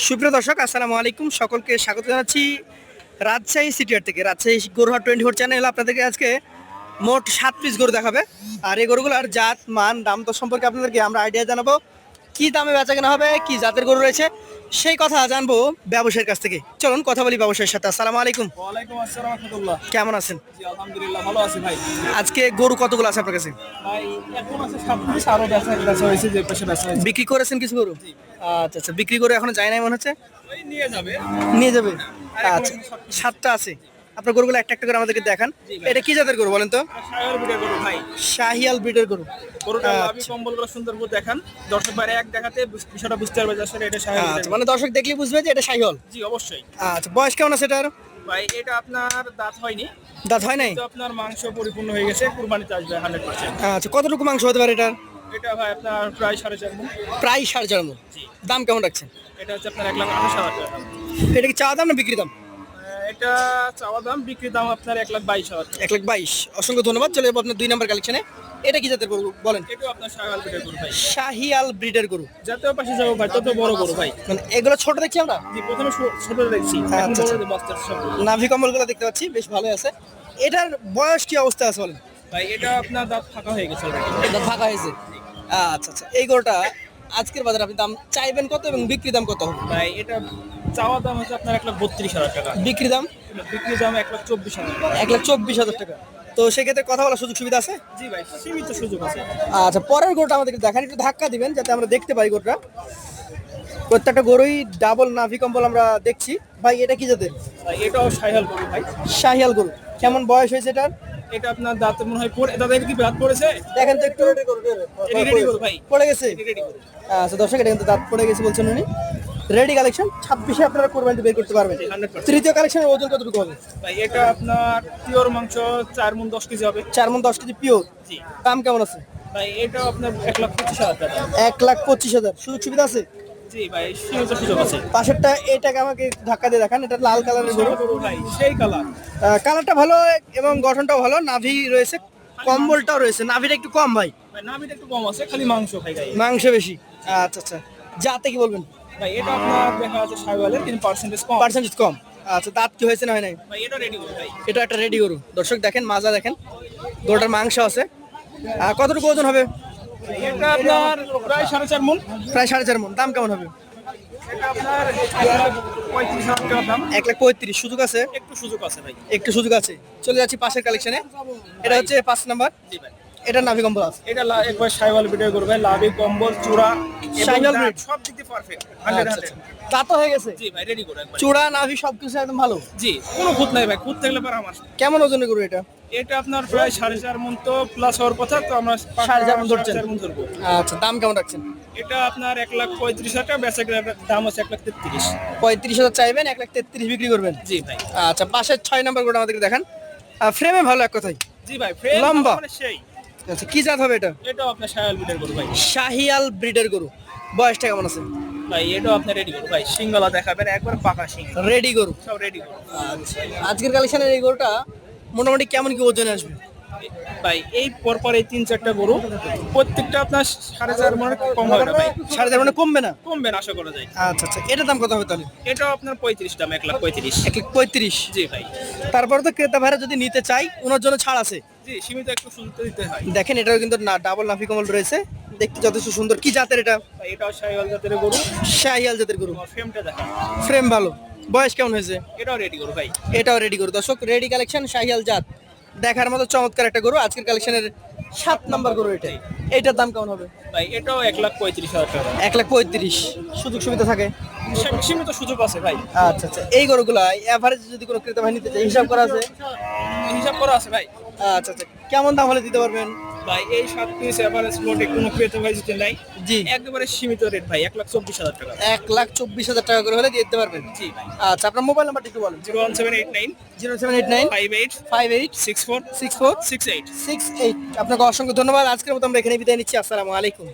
সুপ্রিয় দর্শক, আসসালামু আলাইকুম। সকলকে স্বাগত জানাচ্ছি রাজশাহী সিটিহাট থেকে। রাজশাহী গরুহাট 24 চ্যানেল আপনাদেরকে আজকে মোট 7 পিস গরু দেখাবে। আর এই গরুগুলোর জাত, মান, দাম তো সম্পর্কে আপনাদেরকে আমরা আইডিয়া জানাবো। কি দামে বেচা কেনা হবে, কি জাতের গরু রয়েছে, সেই কথা জানবো ব্যবসায়ীর কাছ থেকে। চলুন কথা বলি ব্যবসায়ীর সাথে। আসসালামু আলাইকুম। ওয়ালাইকুম আসসালাম রাহমাতুল্লাহ। কেমন আছেন? জি আলহামদুলিল্লাহ ভালো আছি ভাই। আজকে গরু কতগুলো আছে আপনার কাছে? ভাই এখন আছে 7 পিস, আরো বেচা হয়েছে, যে পাশে বেচা হয়েছে। বিক্রি করেছেন কিছু গরু? আচ্ছা আচ্ছা, বিক্রি করে এখনো যায় নাই মনে হচ্ছে। ওই নিয়ে যাবে। নিয়ে যাবে। আচ্ছা, 7টা আছে। আপনার গরুগুলো একটা একটা করে আমাদেরকে দেখান। এটা কি জাতের গরু বলেন তো? শাহিওয়াল বিটের গরু ভাই। শাহিয়াল ব্রিডের গরু। গরুটা লাভি আচ্ছা। কম্বলগুলো সুন্দর করে দেখান, দর্শক বাইরে এক দেখাতে বিষয়টা বুঝতে পারবে যে আসলে এটা শাহিওয়াল আচ্ছা, বিটের মানে দর্শক দেখলেই বুঝবে যে এটা শাহিওয়াল। গরু। জি অবশ্যই আচ্ছা, বয়স কেমন আছে এটার? ভাই। এটা আপনার দাঁত হয়নি, দাঁত হয় নাই? কিন্তু আপনার মাংস পরিপূর্ণ হয়ে গেছে, কুরবানিতে আসবে 100%। আচ্ছা, কতটুকু মাংস হতে পারে এটার? এটা ভাই আপনার প্রায় 4.5 মণ। প্রায় 4.5 মণ। জি। দাম কেমন রাখছেন? এটা হচ্ছে আপনার 1,28,000 টাকা। এটা কি চাওয়া দাম না বিক্রি দাম? এটা চাওয়া দাম, বিক্রি দাম আপনার 1,22,000 টাকা। 1,22,000। অসংখ্য ধন্যবাদ। চলে যাবো আপনার 2 নম্বর কালেকশনে। এটা কি জাতের গরু বলেন? এটাও আপনার শাহিওয়াল বিটের গরু ভাই। শাহিয়াল ব্রিডের গরু। জাতীয় পাশে যাবো ভাই, তত বড় গরু ভাই। মানে এগুলো ছোট দেখছি আমরা। জি প্রথমে ছোট দেখছি, এখন আচ্ছা, বড় আচ্ছা। বাচ্চার সব। নাভি কম্বলগুলো দেখতে পাচ্ছি, বেশ ভালো আছে। এটার বয়স কি অবস্থা আছে বলেন? ভাই এটা আপনার দাঁত ফাঁকা হয়ে গেছে already। এটা ফাঁকা হয়েছে। আচ্ছা আচ্ছা, এই গরুটা আজকের বাজারে আপনি দাম চাইবেন কত এবং বিক্রি দাম কত হবে? ভাই এটা চাওয়া দাম হচ্ছে আপনার 1,32,000 টাকা। বিক্রি দাম? বিক্রি দাম 1,24,000 টাকা। 1,24,000 টাকা। তো সেক্ষেত্রে কথা বলার সুযোগ সুবিধা আছে? জি ভাই, সীমিত সুযোগ আছে। আচ্ছা, পরের গরুটা আমাদেরকে দেখান, একটু ধাক্কা দিবেন যাতে আমরা দেখতে পাই গরুটা। প্রত্যেকটা গরুই ডাবল নাভি কম্বল আমরা দেখছি। ভাই এটা কি জাতের? ভাই এটাও শাহিওয়াল গরু ভাই। শাহিয়াল গরু। কেমন বয়স হয়েছে এটার? এটা আপনার দাঁতে মনে হয় পড়ে, দাদা এটা কি দাঁত পড়েছে? দেখেন তো একটু। এটা রেডি গরু ভাই, পড়ে গেছে। রেডি গরু। আচ্ছা দর্শক, এটা কিন্তু দাঁত পড়ে গেছে বলছেন উনি। রেডি কালেকশন 26-এ আপনারা কোরবানিতে বের করতে পারবেন। 100%। তৃতীয় কালেকশনের ওজন কতটুকু হবে? ভাই এটা আপনার পিওর মাংস 4 মণ 10 কেজি হবে। 4 মণ 10 কেজি পিওর। জি। দাম কেমন আছে? ভাই এটাও আপনার 1,25,000 টাকা। 1,25,000। সুযোগ সুবিধা আছে? জি ভাই, সীমিত সুযোগ আছে। পাশেরটা এটাকে আমাকে ধাক্কা দিয়ে দেখান। এটা লাল কালারের গরু। গরু ভাই সেই কালার। কালারটা ভালো এবং গঠনটাও ভালো। নাভি রয়েছে, কম্বলটাও রয়েছে। নাভিটা একটু কম ভাই, ভাই নামিটা একটু কম আছে, খালি মাংস খাই গায়ে। মাংস বেশি। আচ্ছা আচ্ছা, যাতে কি বলবেন? ভাই এটা আপনার দেখা যাচ্ছে শাহিওয়ালের, কিন্তু পার্সেন্টেজ কম। পার্সেন্টেজ কম। আচ্ছা, দাঁত কি হয়েছে না হয় নাই? ভাই এটা রেডি গরু ভাই। এটা একটা রেডি গরু। দর্শক দেখেন, মাজা দেখেন, গরুটার মাংস আছে। কতটুকু ওজন হবে? এটা আপনার প্রায় 4.5 মণ। প্রায় 4.5 মণ। দাম কেমন হবে? এটা আপনার 1,35,000 টাকা দাম। 1,35,000। সুযোগ আছে? একটু সুযোগ আছে ভাই। একটু সুযোগ আছে। চলে যাচ্ছি পাশের কালেকশনে। এটা হচ্ছে 5 নাম্বার। জি ভাই। এটা নাভি কম্বল আছে। এটা একবার শাহিওয়াল বিটের গরু ভাই, লাভি কম্বল চূড়া শাহিওয়াল এবং দাঁত breed। সব দিক দিয়ে পারফেক্ট। আচ্ছা, আচ্ছা। দাঁতও হয়ে গেছে? জি ভাই রেডি গরু একবার। চূড়া, নাভি সবকিছু একদম ভালো। জি কোনো খুঁত নাই ভাই, খুঁত থাকলে পর আমার। কেমন ওজনের গরু এটা? এটা আপনার প্রায় 4.5 মণ তো প্লাস হওয়ার কথা, তো আমরা 4.5 মণ ধরছেন? 4.5 মণ ধরবো। আচ্ছা, দাম কেমন রাখছেন? এটা আপনার 1,35,000 টাকা, বেচা কেনার দাম আছে 1,33,000। 35,000 চাইবেন, 1,33,000 বিক্রি করবেন। জি ভাই। আচ্ছা, পাশের 6 নাম্বার গরুটা আমাদেরকে দেখান। ফ্রেমে ভালো এক কথাই। জি ভাই ফ্রেম লম্বা। মানে সেই। আচ্ছা, কি জাত হবে এটা? এটাও আপনার শাহিওয়াল বিটের গরু ভাই। শাহিয়াল ব্রিডের গরু। বয়সটা কেমন আছে? ভাই এটাও আপনার রেডি গরু ভাই, সিংগলা দেখাবেন একবার পাকা সিং, রেডি গরু। সব রেডি গরু। আচ্ছা, আজকের কালেকশনের এই গরুটা মোটামুটি কেমন কি ওজনে আসবে? ভাই এই পরপর এই 3-4টা গরু, প্রত্যেকটা আপনার 4.5 মণ কম হবে না ভাই। 4.5 মানে কমবে না? কমবে না আশা করা যায়। আচ্ছা আচ্ছা, এটার দাম কত হবে তাহলে? এটাও আপনার 35 দাম, 1,35,000। 1,35,000। জি ভাই। তারপরে তো ক্রেতা ভাইরা যদি নিতে চাই, ওনার জন্য ছাড় আছে? জি সীমিত একটু সুযোগ তো দিতে হয়। দেখেন, এটাও কিন্তু না ডাবল নাভি কমল রয়েছে, দেখতে যথেষ্ট সুন্দর। কি জাতের এটা? ভাই এটাও শাহিওয়াল জাতের গরু। শাহিয়াল জাতের গরু। তোমার ফ্রেমটা দেখা। ফ্রেম ভালো। বয়স কেমন হয়েছে? এটাও রেডি গরু ভাই। এটাও রেডি গরু। দর্শক, রেডি কালেকশন, শাহিয়াল জাত, দেখার মতো চমৎকার একটা গরু। আজকের কালেকশনের 7 নাম্বার গরু এটা। এইটার দাম কেমন হবে? ভাই এটাও 1,35,000 টাকা। 1,35,000। সুযোগ সুবিধা থাকে? সীমিত সুযোগ আছে ভাই। আচ্ছা আচ্ছা, এই গরুগুলা এভারেজ যদি কোনো ক্রেতা ভাই নিতে চায়, হিসাব করা আছে? হিসাব করা আছে ভাই। আচ্ছা আচ্ছা, কেমন দাম হলে দিতে পারবেন? ভাই এই 7 পিস এভারেজ লোটে কোনো ক্রেতা ভাই যদি নাই, জি। একেবারে সীমিত রেট ভাই, 1,24,000 টাকা। 1,24,000 টাকা করে হলে দিয়ে দিতে পারবেন? জি ভাই। আচ্ছা, আপনার মোবাইল নাম্বারটা একটু বলেন। 01789 0789 58 58 64 64 68। 68। আপনাকে অসংখ্য ধন্যবাদ। আজকের মতো আমরা এখানে বিদায় নিচ্ছি। আসসালামু আলাইকুম।